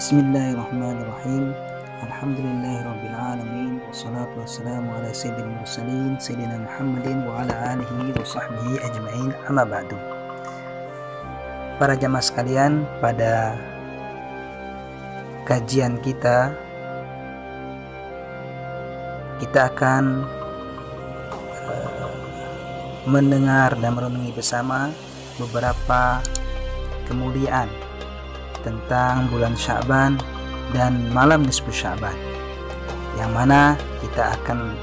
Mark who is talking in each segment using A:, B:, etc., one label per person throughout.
A: Bismillahirrahmanirrahim. Alhamdulillahirrabbilalamin. Wassalatu wassalamu ala sayyidil mursalin Sayyidina Muhammadin wa ala alihi wa sahbihi ajma'in, amma ba'du. Para jamaah sekalian, pada kajian kita akan mendengar dan merenungi bersama beberapa kemuliaan tentang bulan Sya'ban dan malam nisfu Sya'ban, yang mana kita akan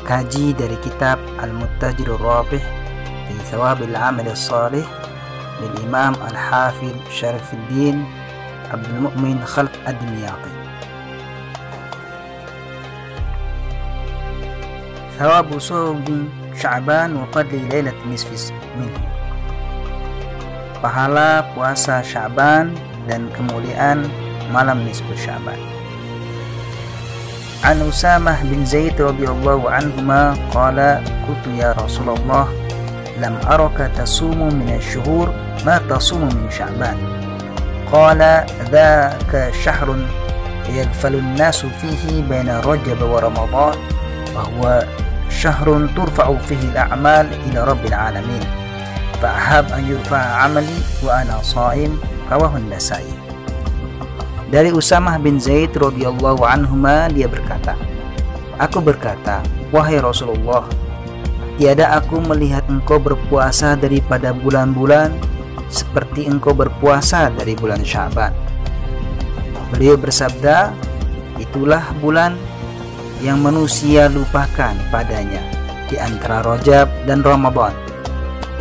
A: kaji dari kitab Al-Muttajidur Rabih fi Thawabil Amal As-Salih lil Imam Al-Hafidh Syarifuddin Abdul Mu'min Khalq Ad-Dimyati. Thawabu Shawmi Sya'ban wa fadli lailatin nisfi minhu. Pahala puasa Sya'ban dan kemuliaan malam nisfu Sya'ban. An Usamah bin Zaid radhiyallahu anhuma qala qultu ya Rasulullah lam araka tasumu min asy-syuhur ma tasumu min Sya'ban. Qala dzaka syahrun yaghfalu an-nasu fihi baina Rajab wa Ramadan wa huwa syahrun turfa'u fihi al-a'mal ila rabbil alamin. Fa'ahab an yurfa'a 'amali wa ana sha'im. Rawahu An-Nasa'i. Dari Usamah bin Zaid radhiyallahu anhuma, dia berkata, aku berkata, wahai Rasulullah, tiada aku melihat engkau berpuasa daripada bulan-bulan seperti engkau berpuasa dari bulan Sya'ban. Beliau bersabda, itulah bulan yang manusia lupakan padanya di antara Rajab dan Ramadan,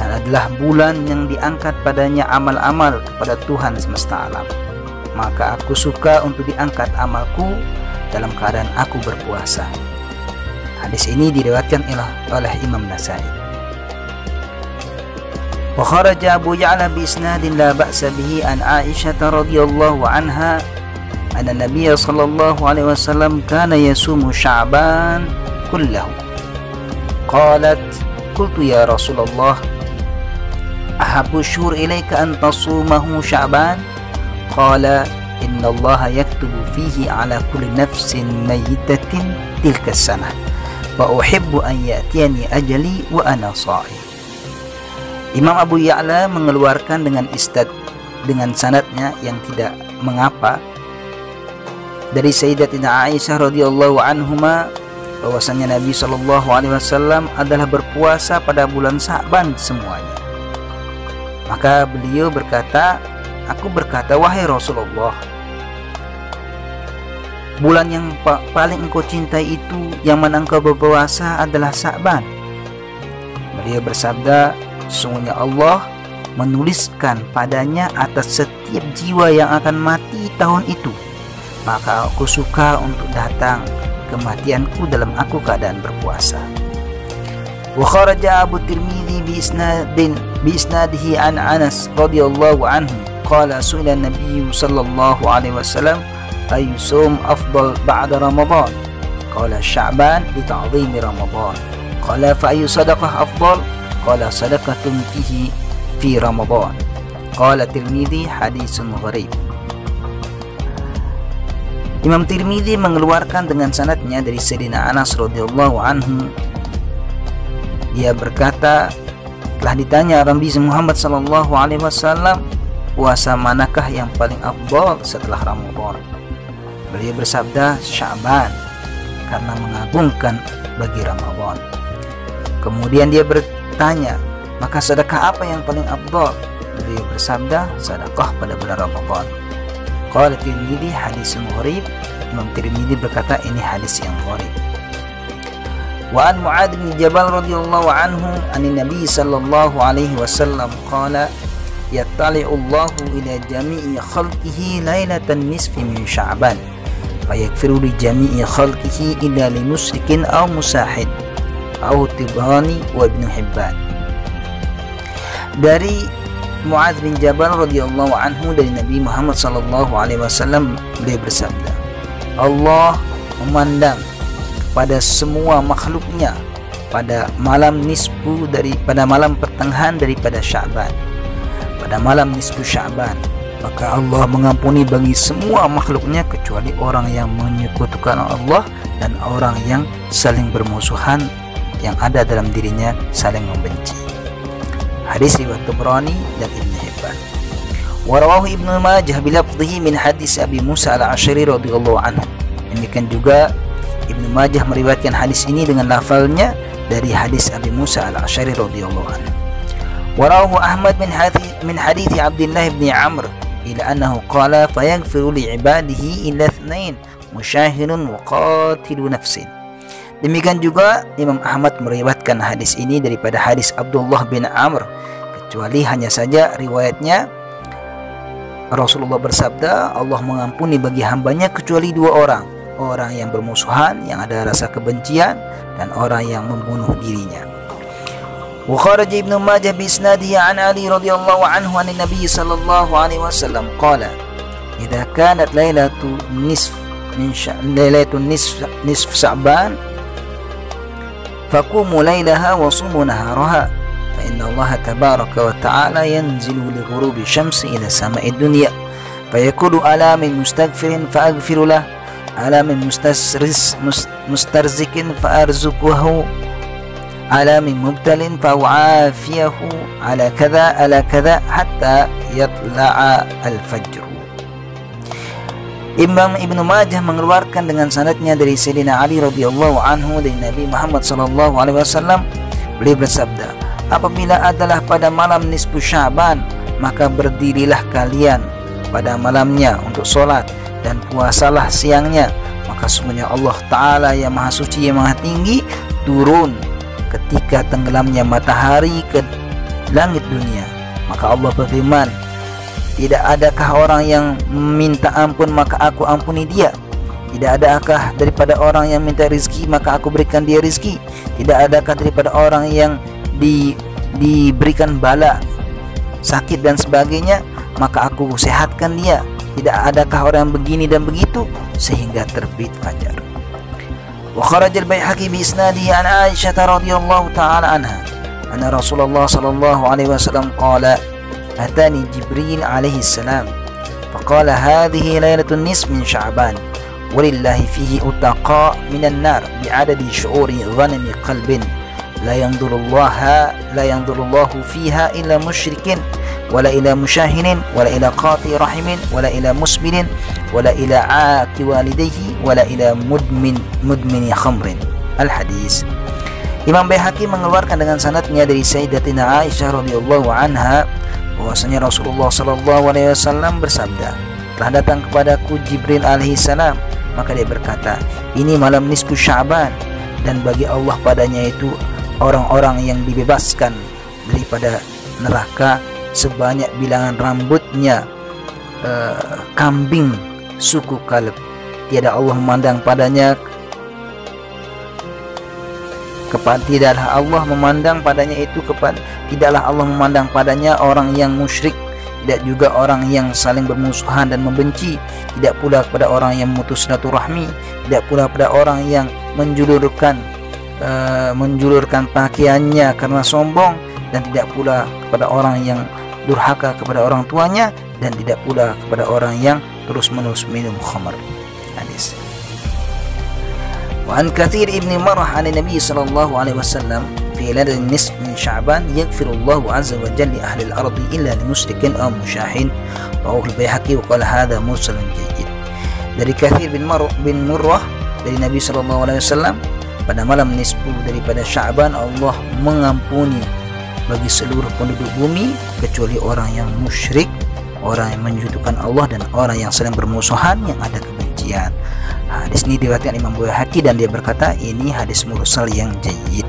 A: dan adalah bulan yang diangkat padanya amal-amal kepada Tuhan semesta alam. Maka aku suka untuk diangkat amalku dalam keadaan aku berpuasa. Hadis ini diriwayatkan oleh Imam Nasa'i. Wa kharaja Abu Ya'la bi isnadin la ba'sa bihi an Aisyah radhiyallahu anha anna Nabiy sallallahu alaihi wasallam kana yasumu Sya'ban kullahu. Qalat qultu ya Rasulullah ahabbu syuhur ilaika an tasumahu Sya'ban? Qala inna allaha yaktubu fihi ala kulli nafsin mayyitatin tilka sanah wa uhibbu an ya'tiyani ajali wa ana sha'im. Imam Abu Ya'la mengeluarkan dengan sanadnya yang tidak mengapa dari Sayyidatina Aisyah radhiyallahu anhuma bahwasanya Nabi sallallahu alaihi wasallam adalah berpuasa pada bulan Sya'ban semuanya. Maka beliau berkata, aku berkata, wahai Rasulullah, bulan yang paling engkau cintai itu yang mana engkau berpuasa adalah Sya'ban. Beliau bersabda, sesungguhnya Allah menuliskan padanya atas setiap jiwa yang akan mati tahun itu, maka aku suka untuk datang kematianku dalam aku keadaan berpuasa. Wa kharaja Abu Tirmidzi bi isnadihi an Anas radhiyallahu anhu qala su'ila an-nabiy sallallahu alaihi wasallam ayu sum afdal ba'da Ramadan? Qala Sya'ban li ta'dhimi Ramadan. Qala fa ayu sadaqah afdal? Qala sadaqatun fihi fi Ramadan. Qala Tirmidzi haditsun gharib. Imam Tirmidzi mengeluarkan dengan sanadnya dari Sayyidina Anas radhiyallahu anhu. Dia berkata, telah ditanya Nabi Muhammad sallallahu alaihi wasallam, puasa manakah yang paling afdal setelah Ramadan? Beliau bersabda, Sya'ban, karena mengagungkan bagi Ramadan. Kemudian dia bertanya, maka sedekah apa yang paling afdal? Beliau bersabda, sedekah pada bulan Ramadan. Qala Tirmidzi hadisun gharib. Imam Tirmidzi berkata, ini hadis yang gharib. Wa an Mu'adz bin Jabal radhiyallahu anhu anin Nabi sallallahu alaihi wasallam qala yattali'u Allahu ila jami'i khalqihi lailatan nisfi min Sya'ban fayaghfiru li jami'i khalqihi illa li musyrikin aw musahid aw Tibrani wa Ibnu Hibban. Dari Mu'adz bin Jabal radhiyallahu anhu dari Nabi Muhammad sallallahu alaihi wasallam, beliau bersabda, Allah memandang pada semua makhluknya pada malam malam pertengahan daripada Sya'ban, pada malam nisfu Sya'ban, maka Allah mengampuni bagi semua makhluknya kecuali orang yang menyekutukan Allah dan orang yang saling bermusuhan, yang ada dalam dirinya saling membenci. Hadis riwayat Tabrani dan Ibnu Hibban. Warawahu Ibnu Majah bilafdhihi min hadis Abi Musa al-Asy'ari radhiyallahu anhu. Demikian juga Ibnu Majah meriwayatkan hadis ini dengan lafalnya dari hadis Abi Musa al-Asy'ari radhiyallahu anhu. Warawahu Ahmad min hadis Abdullah bin Amr ila annahu qala fayaghfiru li ibadihi illa ithnain musyahirun wa qatilu nafsin. Demikian juga Imam Ahmad meriwayatkan hadis ini daripada hadis Abdullah bin Amr, kecuali hanya saja riwayatnya Rasulullah bersabda, Allah mengampuni bagi hambanya kecuali dua orang, orang yang bermusuhan, yang ada rasa kebencian, dan orang yang membunuh dirinya. Wa kharaja Ibnu Majah bi isnadihi an Ali radhiyallahu anhu an Nabi sallallahu alaihi wasallam qala idza kanat lailatul nisf Sya'ban faqumu lailaha wa sumu naharaha fa inna Allah tabaraka wa ta'ala yanzilu li ghurubi syamsi ila sama'id dunya fayaqulu ala min mustaghfirin fa aghfiru lah ala min mustarzikin fa arzuquhu ala min mubtalin fa u'afiyahu ala kadha hatta yatla'a al-fajr. Imam Ibnu Majah mengeluarkan dengan sanadnya dari Sayyidina Ali radhiyallahu anhu dari Nabi Muhammad sallallahu alaihi wasallam, beliau bersabda, apabila adalah pada malam nisfu Sya'ban, maka berdirilah kalian pada malamnya untuk solat dan puasalah siangnya, maka sungguhnya Allah Ta'ala yang maha suci, yang maha tinggi, turun ketika tenggelamnya matahari ke langit dunia. Maka Allah berfirman, tidak adakah orang yang minta ampun maka aku ampuni dia? Tidak adakah daripada orang yang minta rizki maka aku berikan dia rizki? Tidak adakah daripada orang yang diberikan bala, sakit dan sebagainya, maka aku sehatkan dia? Tidak adakah orang begini dan begitu sehingga terbit fajar. Wa kharaja al-Baihaqi bi isnadihi an Aisyah radhiyallahu ta'ala anha anna Rasulullah sallallahu alaihi wasallam qala atani Jibril alaihi salam faqala hadhihi lailatun nisf min Sya'ban walillahi fihi utaqa minan nar bi'adadi syu'uri ghanami qalbin la yanzurullahu fiha illa musyrikin wala ila musyahinin wala ila qati rahimin wala ila musbilin wala ila aaqi walidayhi wala ila mudmini khamrin. Al-hadis. Imam Baihaqi mengeluarkan dengan sanadnya dari Sayyidatina Aisyah radhiyallahu anha bahwasanya Rasulullah sallallahu alaihi wasallam bersabda, telah datang kepadaku Jibril alaihi salam, maka dia berkata, ini malam nisfu Sya'ban dan bagi Allah padanya itu orang-orang yang dibebaskan daripada neraka sebanyak bilangan rambutnya kambing suku Kalb. Tiada Allah memandang padanya tidaklah Allah memandang padanya orang yang musyrik, tidak juga orang yang saling bermusuhan dan membenci, tidak pula kepada orang yang memutus silaturahmi, tidak pula pada orang yang menjulurkan pakaiannya karena sombong, dan tidak pula kepada orang yang durhaka kepada orang tuanya, dan tidak pula kepada orang yang terus-menerus minum khamar. Hadis. Wa an Katsir ibn Marrah an Nabi sallallahu alaihi wasallam fi lailatin nisf min Sya'ban yaghfirullahu azza wa jalla li ahli al-ardi illa li musyrikin aw musyahin. Rawahu al-Baihaqi wa qala hadha mursalun jayyid. Dari Katsir bin Murrah dari Nabi sallallahu alaihi wasallam, pada malam nisfu daripada Sya'ban Allah mengampuni bagi seluruh penduduk bumi kecuali orang yang musyrik, orang yang menyekutukan Allah, dan orang yang saling bermusuhan, yang ada kebencian. Hadis ini diriwayatkan Imam Baihaqi dan dia berkata ini hadis mursal yang jayyid.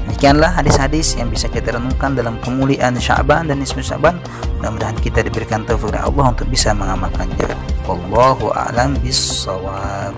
A: Demikianlah hadis-hadis yang bisa kita renungkan dalam kemuliaan Sya'ban dan nisfu Sya'ban. Mudah-mudahan kita diberikan taufik dari Allah untuk bisa mengamalkannya. Wallahu a'lam bis-shawab.